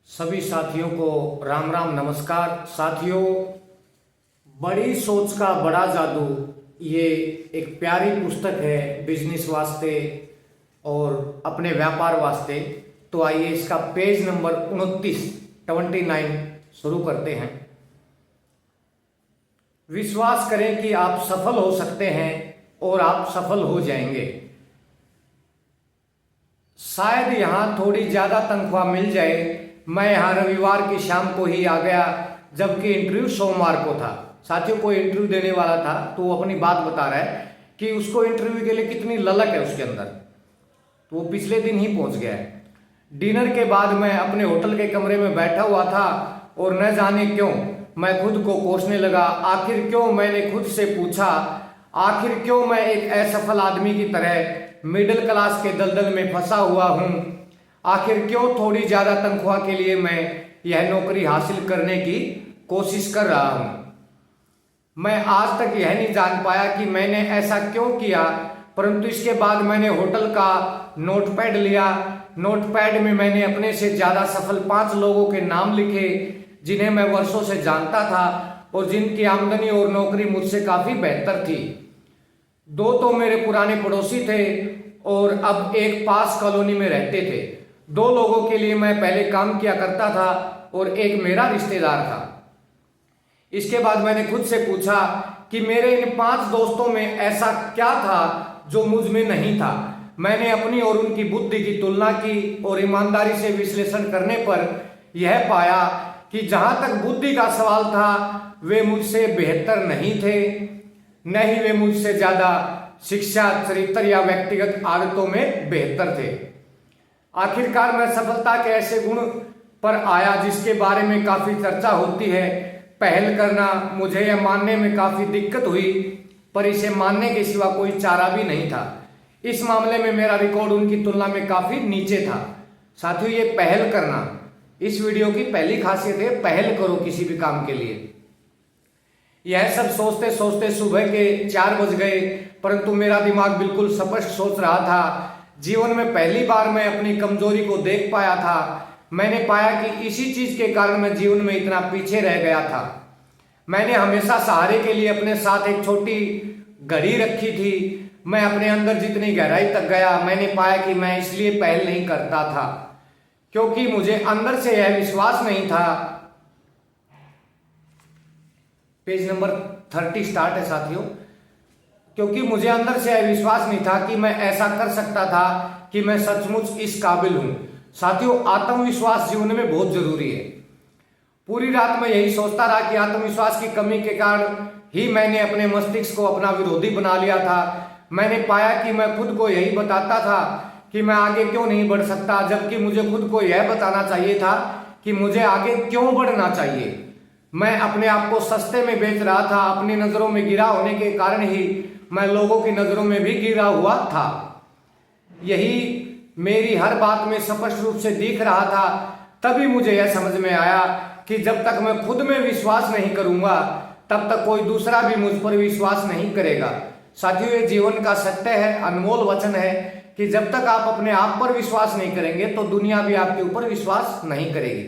सभी साथियों को राम राम नमस्कार। साथियों, बड़ी सोच का बड़ा जादू, ये एक प्यारी पुस्तक है बिजनेस वास्ते और अपने व्यापार वास्ते। तो आइए इसका पेज नंबर 29 शुरू करते हैं। विश्वास करें कि आप सफल हो सकते हैं और आप सफल हो जाएंगे। शायद यहाँ थोड़ी ज़्यादा तनख्वाह मिल जाए। मैं यहाँ रविवार की शाम को ही आ गया, जबकि इंटरव्यू सोमवार को था। साथियों, कोई इंटरव्यू देने वाला था तो वो अपनी बात बता रहा है कि उसको इंटरव्यू के लिए कितनी ललक है उसके अंदर। तो वो पिछले दिन ही पहुंच गया है। डिनर के बाद मैं अपने होटल के कमरे में बैठा हुआ था और न जाने क्यों मैं खुद को कोसने लगा। आखिर क्यों, मैंने खुद से पूछा, आखिर क्यों मैं एक असफल आदमी की तरह मिडिल क्लास के दलदल में फंसा हुआ हूं। आखिर क्यों थोड़ी ज्यादा तनख्वाह के लिए मैं यह नौकरी हासिल करने की कोशिश कर रहा हूं। मैं आज तक यह नहीं जान पाया कि मैंने ऐसा क्यों किया। परंतु इसके बाद मैंने होटल का नोटपैड लिया। नोटपैड में मैंने अपने से ज्यादा सफल 5 लोगों के नाम लिखे, जिन्हें मैं वर्षों से जानता था और जिनकी आमदनी और नौकरी मुझसे काफी बेहतर थी। 2 तो मेरे पुराने पड़ोसी थे और अब एक पास कॉलोनी में रहते थे। 2 लोगों के लिए मैं पहले काम किया करता था और एक मेरा रिश्तेदार था। इसके बाद मैंने खुद से पूछा कि मेरे इन 5 दोस्तों में ऐसा क्या था जो मुझ में नहीं था। मैंने अपनी और उनकी बुद्धि की तुलना की और ईमानदारी से विश्लेषण करने पर यह पाया कि जहां तक बुद्धि का सवाल था, वे मुझसे बेहतर नहीं थे, न ही वे मुझसे ज्यादा शिक्षा, चरित्र या व्यक्तिगत आदतों में बेहतर थे। आखिरकार मैं सफलता के ऐसे गुण पर आया जिसके बारे में काफी चर्चा होती है। पहल करना, मुझे यह मानने में काफी दिक्कत हुई, पर इसे मानने के सिवा कोई चारा भी नहीं था। इस मामले में मेरा रिकॉर्ड उनकी तुलना में काफी नीचे था। साथियों, ये पहल करना इस वीडियो की पहली खासियत है। पहल करो किसी भी काम के लिए। यह सब सोचते सोचते सुबह के 4 बज गए, परंतु मेरा दिमाग बिल्कुल स्पष्ट सोच रहा था। जीवन में पहली बार मैं अपनी कमजोरी को देख पाया था। मैंने पाया कि इसी चीज के कारण मैं जीवन में इतना पीछे रह गया था। मैंने हमेशा सहारे के लिए अपने साथ एक छोटी घड़ी रखी थी। मैं अपने अंदर जितनी गहराई तक गया, मैंने पाया कि मैं इसलिए पहल नहीं करता था क्योंकि मुझे अंदर से यह विश्वास नहीं था। पेज नंबर 30 स्टार्ट है साथियों। क्योंकि मुझे अंदर से यह विश्वास नहीं था कि मैं ऐसा कर सकता था, कि मैं सचमुच इस काबिल हूं। साथियों, आत्मविश्वास जीवन में बहुत जरूरी है। पूरी रात मैं यही सोचता रहा कि आत्मविश्वास की कमी के कारण ही मैंने अपने मस्तिष्क को अपना विरोधी बना लिया था। मैंने पाया कि मैं खुद को यही बताता था कि मैं आगे क्यों नहीं बढ़ सकता, जबकि मुझे खुद को यह बताना चाहिए था कि मुझे आगे क्यों बढ़ना चाहिए। मैं अपने आप को सस्ते में बेच रहा था। अपनी नजरों में गिरा होने के कारण ही मैं लोगों की नजरों में भी गिरा हुआ था। यही मेरी हर बात में स्पष्ट रूप से दिख रहा था। तभी मुझे यह समझ में आया कि जब तक मैं खुद में विश्वास नहीं करूंगा, तब तक कोई दूसरा भी मुझ पर विश्वास नहीं करेगा। साथियों, ये जीवन का सत्य है, अनमोल वचन है कि जब तक आप अपने आप पर विश्वास नहीं करेंगे तो दुनिया भी आपके ऊपर विश्वास नहीं करेगी।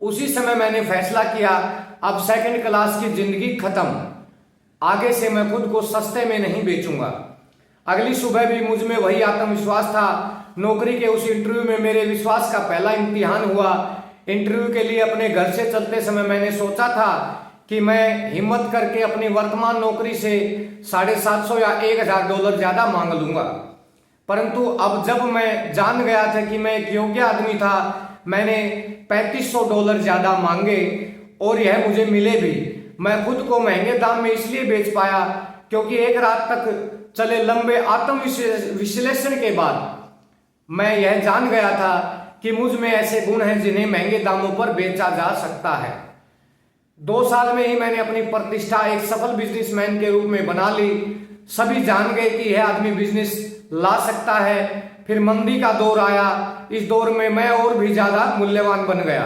उसी समय मैंने फैसला किया, अब सेकंड क्लास की जिंदगी खत्म। आगे से मैं खुद को सस्ते में नहीं बेचूंगा। अगली सुबह भी मुझ में वही आत्मविश्वास था। नौकरी के उस इंटरव्यू में मेरे विश्वास का पहला इम्तिहान हुआ। इंटरव्यू के लिए अपने घर से चलते समय मैंने सोचा था कि मैं हिम्मत करके अपनी वर्तमान नौकरी से $750 या $1000 ज्यादा मांग लूंगा। परंतु अब जब मैं जान गया था कि मैं एक योग्य आदमी था, मैंने $3500 ज्यादा मांगे और यह मुझे मिले भी। मैं खुद को महंगे दाम में इसलिए बेच पाया क्योंकि एक रात तक चले लंबे आत्म विश्लेषण के बाद मैं यह जान गया था कि मुझ में ऐसे गुण हैं जिन्हें महंगे दामों पर बेचा जा सकता है। 2 साल में ही मैंने अपनी प्रतिष्ठा एक सफल बिजनेसमैन के रूप में बना ली। सभी जान गए कि यह आदमी बिजनेस ला सकता है। फिर मंदी का दौर आया। इस दौर में मैं और भी ज्यादा मूल्यवान बन गया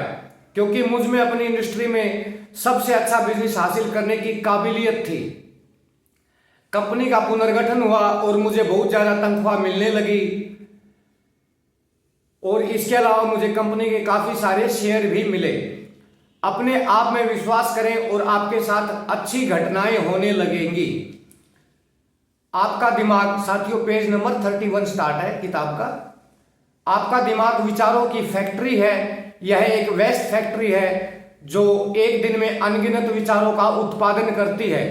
क्योंकि मुझ में अपनी इंडस्ट्री में सबसे अच्छा बिजनेस हासिल करने की काबिलियत थी। कंपनी का पुनर्गठन हुआ और मुझे बहुत ज्यादा तनख्वाह मिलने लगी। और इसके अलावा मुझे कंपनी के काफी सारे शेयर भी मिले। अपने आप में विश्वास करें और आपके साथ अच्छी घटनाएं होने लगेंगी। आपका दिमाग, साथियों पेज नंबर 31 स्टार्ट है किताब का। आपका दिमाग विचारों की फैक्ट्री है। यह एक वेस्ट फैक्ट्री है जो एक दिन में अनगिनत विचारों का उत्पादन करती है।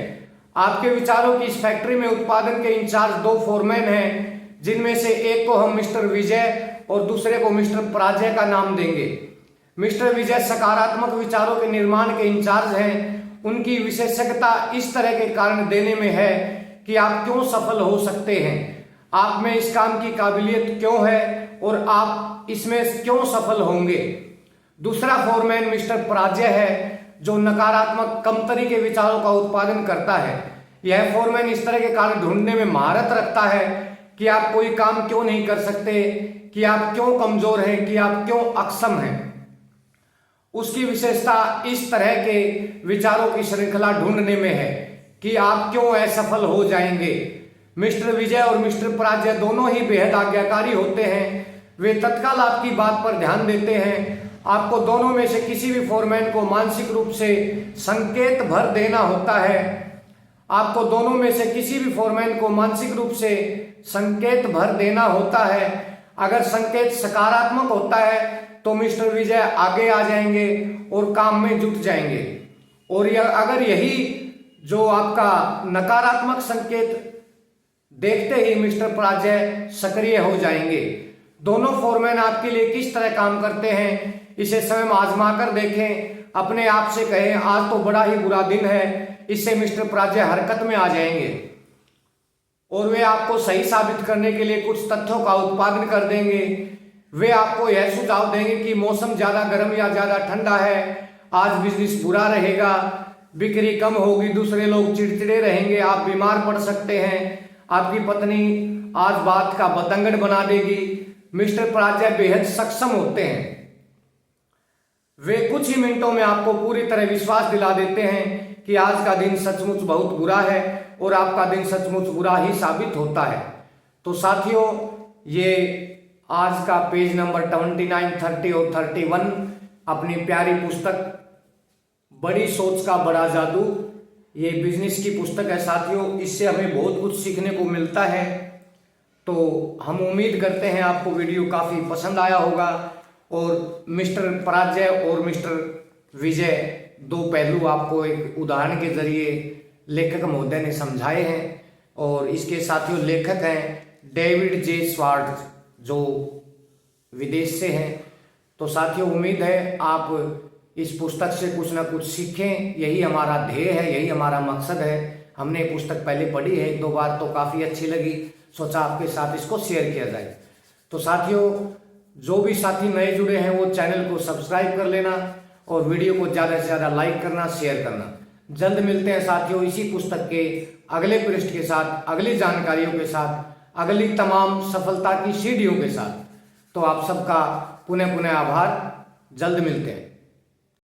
आपके विचारों की इस फैक्ट्री में उत्पादन के इंचार्ज 2 फोरमैन हैं, जिनमें से एक को हम मिस्टर विजय और दूसरे को मिस्टर पराजय का नाम देंगे। मिस्टर विजय सकारात्मक विचारों के निर्माण के इंचार्ज हैं। उनकी विशेषज्ञता इस तरह के कारण देने में है कि आप क्यों सफल हो सकते हैं, आप में इस काम की काबिलियत क्यों है और आप इसमें क्यों सफल होंगे। दूसरा फोरमैन मिस्टर पराजय है, जो नकारात्मक कमतरी के विचारों का उत्पादन करता है। यह फोरमैन इस तरह के कारण ढूंढने में महारत रखता है कि आप कोई काम क्यों नहीं कर सकते, कि आप क्यों कमजोर हैं, कि आप क्यों अक्षम हैं। उसकी विशेषता इस तरह के विचारों की श्रृंखला ढूंढने में है कि आप क्यों असफल हो जाएंगे। मिस्टर विजय और मिस्टर पराजय दोनों ही बेहद आज्ञाकारी होते हैं। वे तत्काल आपकी बात पर ध्यान देते हैं। आपको दोनों में से किसी भी फोरमैन को मानसिक रूप से संकेत भर देना होता है। आपको दोनों में से किसी भी फोरमैन को मानसिक रूप से संकेत भर देना होता है। अगर संकेत सकारात्मक होता है तो मिस्टर विजय आगे आ जाएंगे और काम में जुट जाएंगे, और अगर यही जो आपका नकारात्मक संकेत देखते ही मिस्टर पराजय सक्रिय हो जाएंगे। दोनों फोरमैन आपके लिए किस तरह काम करते हैं, इसे स्वयं आजमा कर देखें। अपने आप से कहें आज तो बड़ा ही बुरा दिन है, इससे मिस्टर पराजय हरकत में आ जाएंगे और वे आपको सही साबित करने के लिए कुछ तथ्यों का उत्पादन कर देंगे। वे आपको यह सुझाव देंगे कि मौसम ज्यादा गर्म या ज्यादा ठंडा है, आज बिजनेस बुरा रहेगा, बिक्री कम होगी, दूसरे लोग चिड़चिड़े रहेंगे, आप बीमार पड़ सकते हैं, आपकी पत्नी आज बात का बतंगड़ बना देगी। मिस्टर पराजय बेहद सक्षम होते हैं। वे कुछ ही मिनटों में आपको पूरी तरह विश्वास दिला देते हैं कि आज का दिन सचमुच बहुत बुरा है और आपका दिन सचमुच बुरा ही साबित होता है। तो साथियों, ये आज का पेज नंबर 29, 30 और 31 अपनी प्यारी पुस्तक बड़ी सोच का बड़ा जादू, ये बिजनेस की पुस्तक है साथियों। इससे हमें बहुत कुछ सीखने को मिलता है। तो हम उम्मीद करते हैं आपको वीडियो काफ़ी पसंद आया होगा। और मिस्टर पराजय और मिस्टर विजय 2 पहलू आपको एक उदाहरण के जरिए लेखक महोदय ने समझाए हैं। और इसके साथियों लेखक हैं डेविड जे स्वार्ट्ज, जो विदेश से हैं। तो साथियों उम्मीद है आप इस पुस्तक से कुछ ना कुछ सीखें। यही हमारा ध्येय है, यही हमारा मकसद है। हमने पुस्तक पहले पढ़ी है 1-2 बार, तो काफ़ी अच्छी लगी, सोचा आपके साथ इसको शेयर किया जाए। तो साथियों जो भी साथी नए जुड़े हैं वो चैनल को सब्सक्राइब कर लेना और वीडियो को ज़्यादा से ज़्यादा लाइक करना, शेयर करना। जल्द मिलते हैं साथियों इसी पुस्तक के अगले पृष्ठ के साथ, अगली जानकारियों के साथ, अगली तमाम सफलता की सीढ़ियों के साथ। तो आप सबका पुनः आभार। जल्द मिलते हैं।